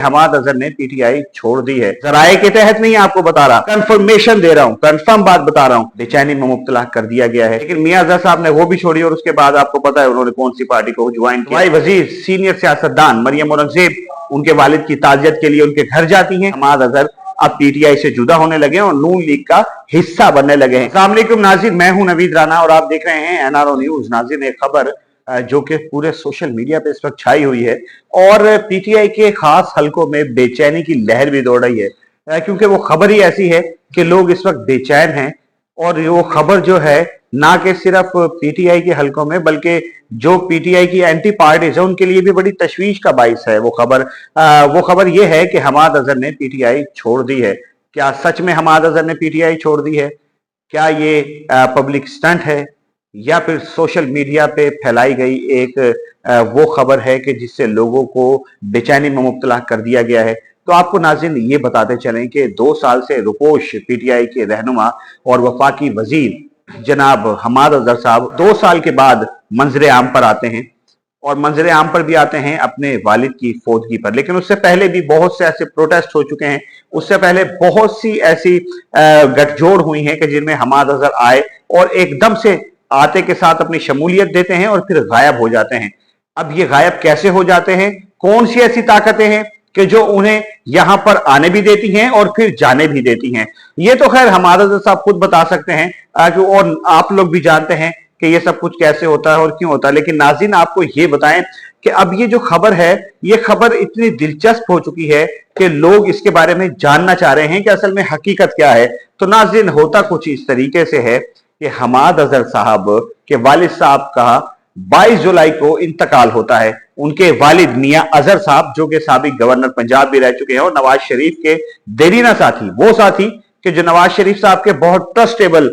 हमाद अजहर ने पीटीआई छोड़ दी है। जराए के तहत नहीं आपको बता रहा, कंफर्मेशन दे रहा हूं, कंफर्म बात बता रहा हूं। बेचैनी में मुब्तला कर दिया गया है। लेकिन मियां अजहर साहब ने वो भी छोड़ी और उसके बाद आपको पता है उन्होंने कौन सी पार्टी को ज्वाइन किया। हमारी वजीर सीनियर सियासतदान मरियम औरंगजेब उनके वालिद की ताजियत के लिए उनके घर जाती हैं। हमाद अजहर अब पीटीआई से जुदा होने लगे और नून लीग का हिस्सा बनने लगे हैं। अस्सलाम वालेकुम नाज़रीन, मैं हूं नवीद राना और आप देख रहे हैं एनआरओ न्यूज। नाज़रीन, एक खबर जो कि पूरे सोशल मीडिया पे इस वक्त छाई हुई है और पीटीआई के खास हलकों में बेचैनी की लहर भी दौड़ रही है, क्योंकि वो खबर ही ऐसी है कि लोग इस वक्त बेचैन हैं। और वो खबर जो है ना कि सिर्फ पीटीआई के हलकों में बल्कि जो पीटीआई की एंटी पार्टीज है उनके लिए भी बड़ी तशवीश का बाइस है। वो खबर ये है कि हमाद अजहर ने पीटीआई छोड़ दी है। क्या सच में हमाद अजहर ने पीटीआई छोड़ दी है? क्या ये पब्लिक स्टंट है या फिर सोशल मीडिया पे फैलाई गई एक वो खबर है कि जिससे लोगों को बेचैनी में मुब्तला कर दिया गया है? तो आपको नाज़रीन ये बताते चलें कि 2 साल से रुपोश पीटीआई के रहनुमा और वफाकी वजीर जनाब हमाद अजहर साहब 2 साल के बाद मंजर आम पर आते हैं और मंजर आम पर भी आते हैं अपने वालिद की फौतगी पर। लेकिन उससे पहले भी बहुत से ऐसे प्रोटेस्ट हो चुके हैं, उससे पहले बहुत सी ऐसी गठजोड़ हुई हैं कि जिनमें हमाद अजहर आए और एकदम से आते के साथ अपनी शमूलियत देते हैं और फिर गायब हो जाते हैं। अब ये गायब कैसे हो जाते हैं? कौन सी ऐसी ताकतें हैं कि जो उन्हें यहां पर आने भी देती हैं और फिर जाने भी देती हैं? ये तो खैर हमाद अजहर साहब खुद बता सकते हैं और आप लोग भी जानते हैं कि ये सब कुछ कैसे होता है और क्यों होता है। लेकिन नाज़रीन, आपको ये बताएं कि अब ये जो खबर है, ये खबर इतनी दिलचस्प हो चुकी है कि लोग इसके बारे में जानना चाह रहे हैं कि असल में हकीकत क्या है। तो नाज़रीन, होता कुछ इस तरीके से है कि हमाद अजहर साहब के वालिद साहब का 22 जुलाई को इंतकाल होता है। उनके वालिद मियां अजहर साहब, जो कि साबिक गवर्नर पंजाब भी रह चुके हैं और नवाज शरीफ के देरीना साथी, वो साथी कि जो नवाज शरीफ साहब के बहुत ट्रस्टेबल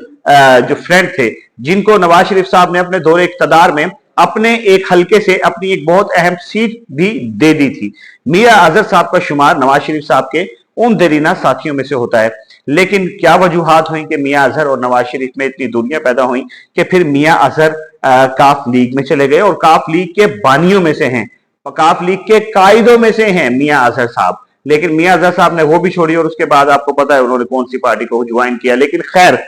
जो फ्रेंड थे, जिनको नवाज शरीफ साहब ने अपने दौरे इख्तदार में अपने एक हलके से अपनी एक बहुत अहम सीट भी दे दी थी। मियां अजहर साहब का शुमार नवाज शरीफ साहब के उन देरीना साथियों में से होता है। लेकिन क्या वजूहात हुई कि मियां अजहर और नवाज शरीफ में इतनी दूरियां पैदा हुई कि फिर मियां अजहर काफ लीग में चले गए और काफ लीग के बानियों में से हैं, काफ लीग के कायदों में से हैं मियां अजहर साहब। लेकिन मियां अजहर साहब ने वो भी छोड़ी और उसके बाद आपको पता है उन्होंने कौन सी पार्टी को ज्वाइन किया। लेकिन खैर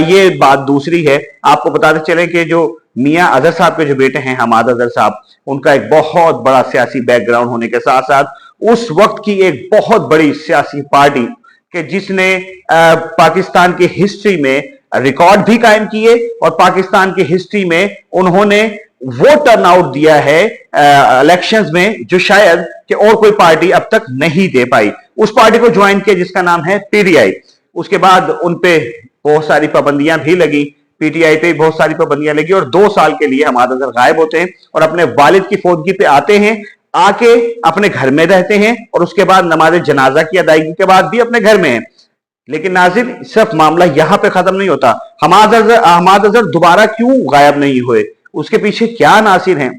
ये बात दूसरी है। आपको बताते चले कि जो मियां अजहर साहब के जो बेटे हैं हमाद अजहर साहब, उनका एक बहुत बड़ा सियासी बैकग्राउंड होने के साथ साथ उस वक्त की एक बहुत बड़ी सियासी पार्टी कि जिसने पाकिस्तान की हिस्ट्री में रिकॉर्ड भी कायम किए और पाकिस्तान की हिस्ट्री में उन्होंने वो टर्नआउट दिया है इलेक्शंस में जो शायद कि और कोई पार्टी अब तक नहीं दे पाई। उस पार्टी को ज्वाइन किया जिसका नाम है पीटीआई। उसके बाद उन पे बहुत सारी पाबंदियां भी लगी, पीटीआई पे बहुत सारी पाबंदियां लगी और 2 साल के लिए हमाद अजहर गायब होते हैं और अपने वालिद की फौतगी पे आते हैं, आके अपने घर में रहते हैं और उसके बाद नमाज जनाजा की अदायगी के बाद भी अपने घर में हैं। लेकिन नाज़रीन, सिर्फ मामला यहां पे खत्म नहीं होता। हमाद अजहर दोबारा क्यों गायब नहीं हुए? उसके पीछे क्या नासिर हैं?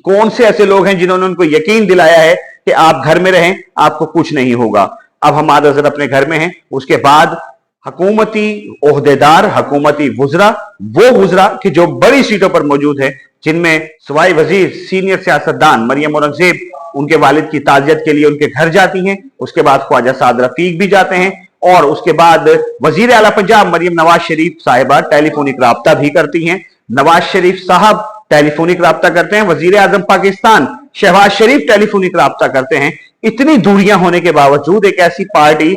कौन से ऐसे लोग हैं जिन्होंने उनको यकीन दिलाया है कि आप घर में रहें, आपको कुछ नहीं होगा? अब हमाद अजहर अपने घर में हैं। उसके बाद हुकूमती ओहदेदार, हुकूमती वुज़रा, वो वुज़रा कि जो बड़ी सीटों पर मौजूद है, जिनमें सवाई वजीर सीनियर सियासतदान मरियम औरंगजेब उनके वालिद की ताजियत के लिए उनके घर जाती हैं। उसके बाद ख्वाजा साद रफीक भी जाते हैं और उसके बाद वजीर आला पंजाब मरियम नवाज शरीफ साहिबा टेलीफोनिक राब्ता भी करती हैं। नवाज शरीफ साहब टेलीफोनिक राब्ता करते हैं। वजीर आजम पाकिस्तान शहबाज शरीफ टेलीफोनिक राब्ता करते हैं। इतनी दूरियां होने के बावजूद एक ऐसी पार्टी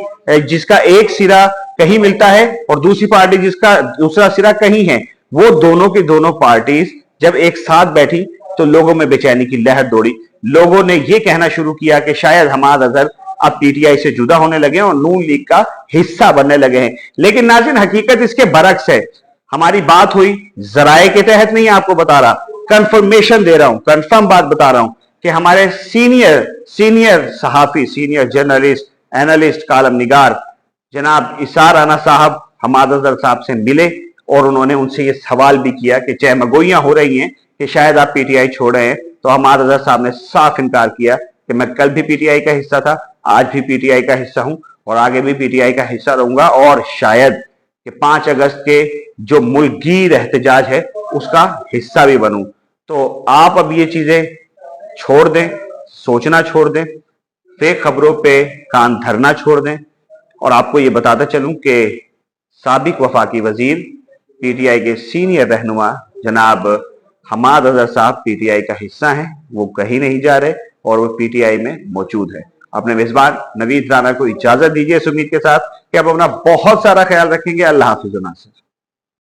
जिसका एक सिरा कहीं मिलता है और दूसरी पार्टी जिसका दूसरा सिरा कहीं है, वो दोनों की दोनों पार्टीज जब एक साथ बैठी तो लोगों में बेचैनी की लहर दौड़ी। लोगों ने यह कहना शुरू किया कि शायद हमाद अजहर अब पीटीआई से जुदा होने लगे और नून लीग का हिस्सा बनने लगे हैं। लेकिन नाज़रीन, हकीकत इसके बरक्स है। हमारी बात हुई जराए के तहत नहीं आपको बता रहा, कंफर्मेशन दे रहा हूं, कंफर्म बात बता रहा हूं कि हमारे सीनियर सहाफी, सीनियर जर्नलिस्ट, एनालिस्ट, कालम निगार जनाब इसार राना साहब हमाद अजहर साहब से मिले और उन्होंने उनसे ये सवाल भी किया कि चहमगोइयां हो रही हैं कि शायद आप पीटीआई छोड़ रहे हैं। तो हमाद अजहर साहब ने साफ इनकार किया कि मैं कल भी पीटीआई का हिस्सा था, आज भी पीटीआई का हिस्सा हूं और आगे भी पीटीआई का हिस्सा रहूंगा और शायद कि 5 अगस्त के जो मुल्कगीर एहतजाज है उसका हिस्सा भी बनूं। तो आप अब ये चीजें छोड़ दें, सोचना छोड़ दें, फेक खबरों पे कान धरना छोड़ दें। और आपको ये बताता चलूं कि साबिक वफाकी वजीर पीटीआई के सीनियर रहनुमा जनाब हमाद अजहर साहब पीटीआई का हिस्सा हैं, वो कहीं नहीं जा रहे और वो पीटीआई में मौजूद है। अपने मेजबान नवीद राना को इजाजत दीजिए इस उम्मीद के साथ कि आप अपना बहुत सारा ख्याल रखेंगे। अल्लाह हाफिज नासिर।